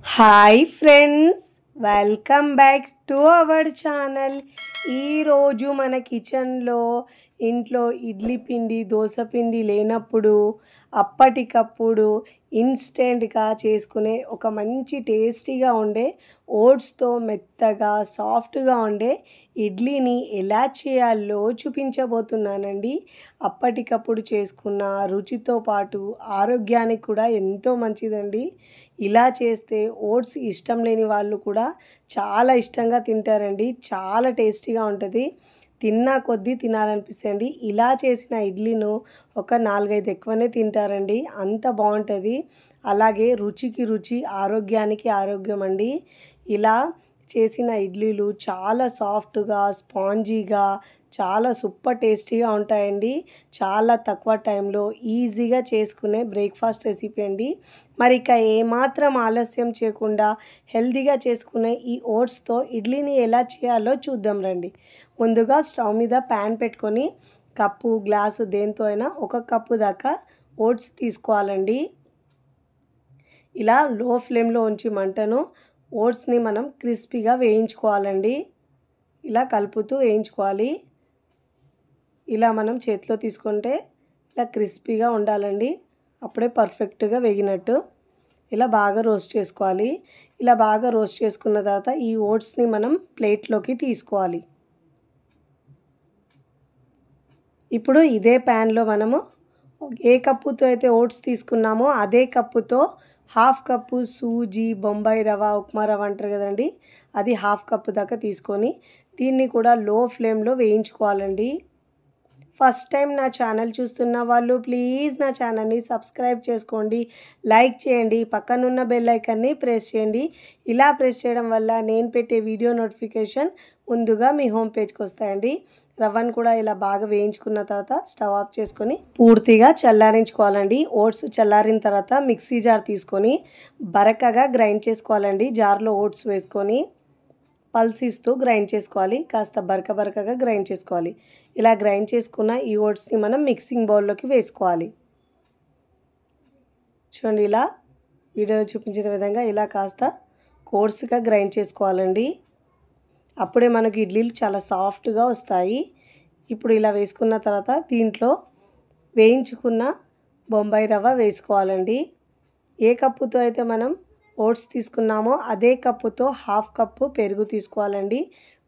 Hi friends, welcome back to our channel. ఈరోజు మన కిచెన్లో ఇంట్లో ఇడ్లీ పిండి దోశ పిండి లేనప్పుడు అప్పటికప్పుడు ఇన్స్టెంట్గా చేసుకునే ఒక మంచి టేస్టీగా ఉండే ఓట్స్తో మెత్తగా సాఫ్ట్గా ఉండే ఇడ్లీని ఎలా చేయాలో చూపించబోతున్నానండి. అప్పటికప్పుడు చేసుకున్న రుచితో పాటు ఆరోగ్యానికి కూడా ఎంతో మంచిదండి. ఇలా చేస్తే ఓట్స్ ఇష్టం లేని వాళ్ళు కూడా చాలా ఇష్టంగా తింటారండి. చాలా టేస్టీగా ఉంటుంది. తిన్నా కొద్దీ తినాలనిపిస్తుంది. ఇలా చేసిన ఇడ్లీను ఒక 4, 5 ఎక్కువనే తింటారండి. అంత బాగుంటుంది. అలాగే రుచికి రుచి, ఆరోగ్యానికి ఆరోగ్యం అండి. ఇలా చేసిన ఇడ్లీలు చాలా సాఫ్ట్గా, స్పాంజీగా, చాలా సూపర్ టేస్టీగా ఉంటాయండి. చాలా తక్కువ టైంలో ఈజీగా చేసుకునే బ్రేక్ఫాస్ట్ రెసిపీ అండి. మరి ఇక ఏమాత్రం ఆలస్యం చేయకుండా హెల్తీగా చేసుకునే ఈ ఓట్స్తో ఇడ్లీని ఎలా చేయాలో చూద్దాం రండి. ముందుగా స్టవ్ మీద ప్యాన్ పెట్టుకొని కప్పు, గ్లాసు దేంతో అయినా 1 కప్పు దాకా ఓట్స్ తీసుకోవాలండి. ఇలా లో ఫ్లేమ్లో ఉంచి మంటను ఓట్స్ని మనం క్రిస్పీగా వేయించుకోవాలండి. ఇలా కలుపుతూ వేయించుకోవాలి. ఇలా మనం చేతిలో తీసుకుంటే ఇలా క్రిస్పీగా ఉండాలండి. అప్పుడే పర్ఫెక్ట్గా వేగినట్టు. ఇలా బాగా రోస్ట్ చేసుకోవాలి. ఇలా బాగా రోస్ట్ చేసుకున్న తర్వాత ఈ ఓట్స్ని మనం ప్లేట్లోకి తీసుకోవాలి. ఇప్పుడు ఇదే ప్యాన్లో మనము ఏ కప్పుతో అయితే ఓట్స్ తీసుకున్నామో అదే కప్పుతో 1/2 కప్పు సూజీ, బొంబాయి రవ, ఉప్మా రవ అంటారు కదండి, అది 1/2 కప్పు దాకా తీసుకొని దీన్ని కూడా లో ఫ్లేమ్లో వేయించుకోవాలండి. ఫస్ట్ టైం నా ఛానల్ చూస్తున్న వాళ్ళు ప్లీజ్ నా ఛానల్ని సబ్స్క్రైబ్ చేసుకోండి, లైక్ చేయండి, పక్కనున్న బెల్ ఐకాన్ని ప్రెస్ చేయండి. ఇలా ప్రెస్ చేయడం వల్ల నేను పెట్టే వీడియో నోటిఫికేషన్ ముందుగా మీ హోమ్ పేజ్కి వస్తాయండి. రవ్వను కూడా ఇలా బాగా వేయించుకున్న తర్వాత స్టవ్ ఆఫ్ చేసుకొని పూర్తిగా చల్లారించుకోవాలండి. ఓట్స్ చల్లారిన తర్వాత మిక్సీ జార్ తీసుకొని బరకగా గ్రైండ్ చేసుకోవాలండి. జార్లో ఓట్స్ వేసుకొని పల్స్ ఇస్తూ గ్రైండ్ చేసుకోవాలి. కాస్త బరకగా గ్రైండ్ చేసుకోవాలి. ఇలా గ్రైండ్ చేసుకున్న ఈ ఓట్స్ని మనం మిక్సింగ్ బౌల్లోకి వేసుకోవాలి. చూడండి, ఇలా వీడియోలో చూపించిన విధంగా ఇలా కాస్త కోర్సుగా గ్రైండ్ చేసుకోవాలండి. అప్పుడే మనకి ఇడ్లీలు చాలా సాఫ్ట్గా వస్తాయి. ఇప్పుడు ఇలా వేసుకున్న తర్వాత దీంట్లో వేయించుకున్న బొంబాయి రవ్వ వేసుకోవాలండి. ఏ కప్పుతో అయితే మనం ఓట్స్ తీసుకున్నామో అదే కప్పుతో 1/2 కప్పు పెరుగు తీసుకోవాలండి.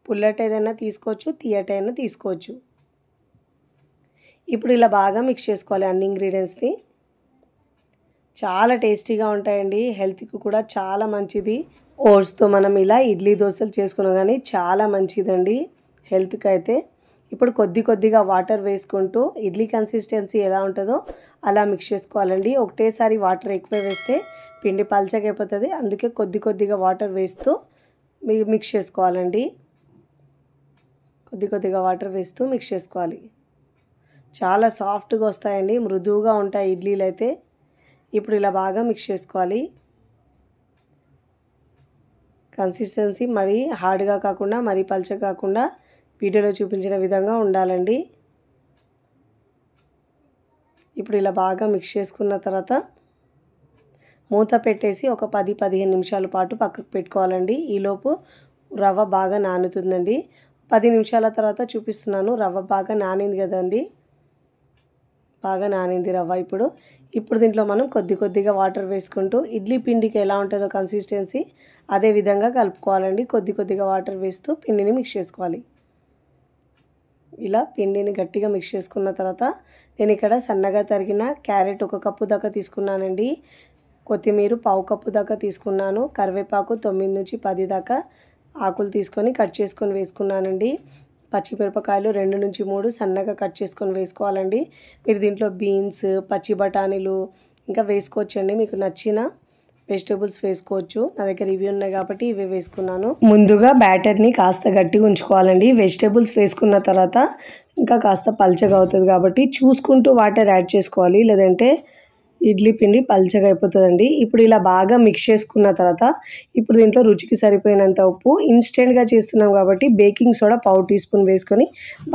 పుల్లటి ఏదైనా తీసుకోవచ్చు, తీయటైనా తీసుకోవచ్చు. ఇప్పుడు ఇలా బాగా మిక్స్ చేసుకోవాలి అన్ని ఇంగ్రీడియంట్స్ని. చాలా టేస్టీగా ఉంటాయండి. హెల్త్కి కూడా చాలా మంచిది. ఓట్స్తో మనం ఇలా ఇడ్లీ దోశలు చేసుకున్నా కానీ చాలా మంచిదండి హెల్త్కి అయితే. ఇప్పుడు కొద్దిగా వాటర్ వేసుకుంటూ ఇడ్లీ కన్సిస్టెన్సీ ఎలా ఉంటుందో అలా మిక్స్ చేసుకోవాలండి. ఒకటేసారి వాటర్ ఎక్కువ వేస్తే పిండి పల్చగా అయిపోతుంది. అందుకే కొద్దిగా వాటర్ వేస్తూ మిక్స్ చేసుకోవాలండి. కొద్దిగా వాటర్ వేస్తూ మిక్స్ చేసుకోవాలి. చాలా సాఫ్ట్గా వస్తాయండి, మృదువుగా ఉంటాయి ఇడ్లీలు అయితే. ఇప్పుడు ఇలా బాగా మిక్స్ చేసుకోవాలి. కన్సిస్టెన్సీ మరీ హార్డ్గా కాకుండా మరీ పల్చగా కాకుండా వీడియోలో చూపించిన విధంగా ఉండాలండి. ఇప్పుడు ఇలా బాగా మిక్స్ చేసుకున్న తర్వాత మూత పెట్టేసి ఒక 10-15 నిమిషాల పాటు పక్కకు పెట్టుకోవాలండి. ఈలోపు రవ్వ బాగా నానుతుందండి. 10 నిమిషాల తర్వాత చూపిస్తున్నాను. రవ్వ బాగా నానింది కదండి, బాగా నానింది రవ్వ. ఇప్పుడు దీంట్లో మనం కొద్దిగా వాటర్ వేసుకుంటూ ఇడ్లీ పిండికి ఎలా ఉంటుందో కన్సిస్టెన్సీ అదే విధంగా కలుపుకోవాలండి. కొద్దిగా వాటర్ వేస్తూ పిండిని మిక్స్ చేసుకోవాలి. ఇలా పిండిని గట్టిగా మిక్స్ చేసుకున్న తర్వాత నేను ఇక్కడ సన్నగా తరిగిన క్యారెట్ 1 కప్పు దాకా తీసుకున్నానండి. కొత్తిమీర 1/2 కప్పు దాకా తీసుకున్నాను. కరివేపాకు 9 నుంచి 10 దాకా ఆకులు తీసుకొని కట్ చేసుకొని వేసుకున్నానండి. పచ్చిమిరపకాయలు 2 నుంచి 3 సన్నగా కట్ చేసుకొని వేసుకోవాలండి. మీరు దీంట్లో బీన్స్, పచ్చి బఠానీలు ఇంకా వేసుకోవచ్చండి. మీకు నచ్చిన వెజిటేబుల్స్ వేసుకోవచ్చు. నా దగ్గర ఇవి ఉన్నాయి కాబట్టి ఇవి వేసుకున్నాను. ముందుగా బ్యాటర్ని కాస్త గట్టిగా ఉంచుకోవాలండి. వెజిటేబుల్స్ వేసుకున్న తర్వాత ఇంకా కాస్త పల్చగా అవుతుంది కాబట్టి చూసుకుంటూ వాటర్ యాడ్ చేసుకోవాలి, లేదంటే ఇడ్లీ పిండి పల్చగా అయిపోతుందండి. ఇప్పుడు ఇలా బాగా మిక్స్ చేసుకున్న తర్వాత ఇప్పుడు దీంట్లో రుచికి సరిపోయినంత ఉప్పు, ఇన్స్టెంట్గా చేస్తున్నాం కాబట్టి బేకింగ్ సోడా 1/4 టీ స్పూన్ వేసుకొని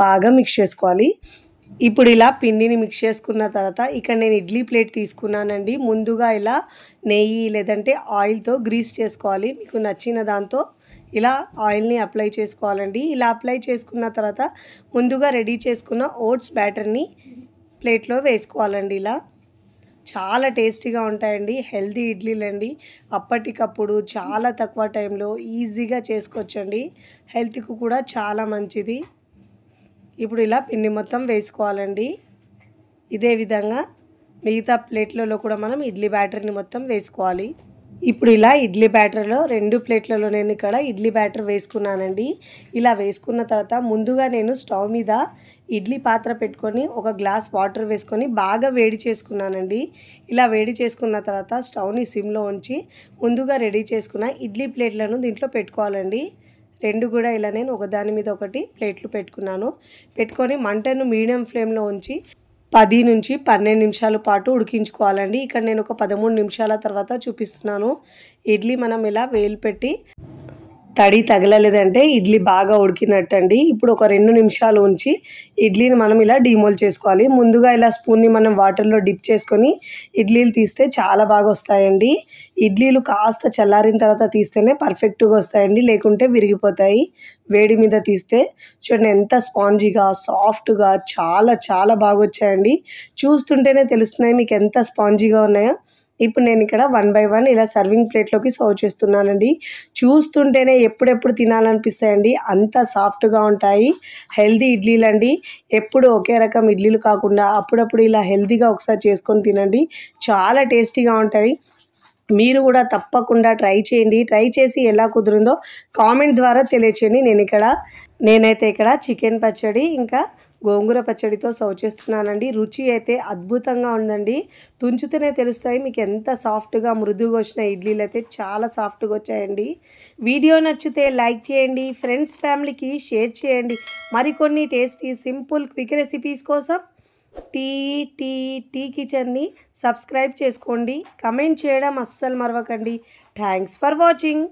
బాగా మిక్స్ చేసుకోవాలి. ఇప్పుడు ఇలా పిండిని మిక్స్ చేసుకున్న తర్వాత ఇక్కడ నేను ఇడ్లీ ప్లేట్ తీసుకున్నానండి. ముందుగా ఇలా నెయ్యి లేదంటే ఆయిల్తో గ్రీస్ చేసుకోవాలి. మీకు నచ్చిన దాంతో ఇలా ఆయిల్ని అప్లై చేసుకోవాలండి. ఇలా అప్లై చేసుకున్న తర్వాత ముందుగా రెడీ చేసుకున్న ఓట్స్ బ్యాటర్ని ప్లేట్లో వేసుకోవాలండి. ఇలా చాలా టేస్టీగా ఉంటాయండి. హెల్తీ ఇడ్లీలండి. అప్పటికప్పుడు చాలా తక్కువ టైంలో ఈజీగా చేసుకోవచ్చండి. హెల్త్కి కూడా చాలా మంచిది. ఇప్పుడు ఇలా పిండి మొత్తం వేసుకోవాలండి. ఇదే విధంగా మిగతా ప్లేట్లలో కూడా మనం ఇడ్లీ బ్యాటర్ని మొత్తం వేసుకోవాలి. ఇప్పుడు ఇలా ఇడ్లీ బ్యాటర్లో 2 ప్లేట్లలో నేను ఇక్కడ ఇడ్లీ బ్యాటర్ వేసుకున్నానండి. ఇలా వేసుకున్న తర్వాత ముందుగా నేను స్టవ్ మీద ఇడ్లీ పాత్ర పెట్టుకొని ఒక గ్లాస్ వాటర్ వేసుకొని బాగా వేడి చేసుకున్నానండి. ఇలా వేడి చేసుకున్న తర్వాత స్టవ్ని సిమ్లో ఉంచి ముందుగా రెడీ చేసుకున్న ఇడ్లీ ప్లేట్లను దీంట్లో పెట్టుకోవాలండి. 2 కూడా ఇలా నేను ఒకదాని మీద ఒకటి ప్లేట్లు పెట్టుకున్నాను. పెట్టుకొని మంటను మీడియం ఫ్లేమ్లో ఉంచి 10 నుంచి 12 నిమిషాల పాటు ఉడికించుకోవాలండి. ఇక్కడ నేను ఒక 13 నిమిషాల తర్వాత చూపిస్తున్నాను. ఇడ్లీ మనం ఇలా వేలు పెట్టి తడి తగలలేదంటే ఇడ్లీ బాగా ఉడికినట్టండి. ఇప్పుడు ఒక 2 నిమిషాలు ఉంచి ఇడ్లీని మనం ఇలా డీమోల్ చేసుకోవాలి. ముందుగా ఇలా స్పూన్ని మనం వాటర్లో డిప్ చేసుకొని ఇడ్లీలు తీస్తే చాలా బాగా వస్తాయండి. ఇడ్లీలు కాస్త చల్లారిన తర్వాత తీస్తేనే పర్ఫెక్ట్గా వస్తాయండి, లేకుంటే విరిగిపోతాయి. వేడి మీద తీస్తే చూడండి ఎంత స్పాంజీగా సాఫ్ట్గా చాలా చాలా బాగా వచ్చాయండి. చూస్తుంటేనే తెలుస్తున్నాయి మీకు ఎంత స్పాంజీగా ఉన్నాయో. ఇప్పుడు నేను ఇక్కడ 1 బై 1 ఇలా సర్వింగ్ ప్లేట్లోకి సర్వ్ చేస్తున్నానండి. చూస్తుంటేనే ఎప్పుడెప్పుడు తినాలనిపిస్తాయండి, అంత సాఫ్ట్గా ఉంటాయి. హెల్దీ ఇడ్లీలు అండి. ఎప్పుడు ఒకే రకం ఇడ్లీలు కాకుండా అప్పుడప్పుడు ఇలా హెల్దీగా ఒకసారి చేసుకొని తినండి, చాలా టేస్టీగా ఉంటాయి. మీరు కూడా తప్పకుండా ట్రై చేయండి. ట్రై చేసి ఎలా కుదిరిందో కామెంట్ ద్వారా తెలియచేయండి. నేనైతే ఇక్కడ చికెన్ పచ్చడి ఇంకా గోంగూర పచ్చడితో సర్వ్ చేస్తున్నానండి. రుచి అయితే అద్భుతంగా ఉందండి. తుంచుతూనే తెలుస్తాయి మీకు ఎంత సాఫ్ట్గా మృదువుగా వచ్చిన ఇడ్లీలు అయితే చాలా సాఫ్ట్గా వచ్చాయండి. వీడియో నచ్చితే లైక్ చేయండి, ఫ్రెండ్స్ ఫ్యామిలీకి షేర్ చేయండి. మరికొన్ని టేస్టీ సింపుల్ క్విక్ రెసిపీస్ కోసం టీ కిచెన్ని సబ్స్క్రైబ్ చేసుకోండి. కమెంట్ చేయడం అస్సలు మరవకండి. Thanks for watching.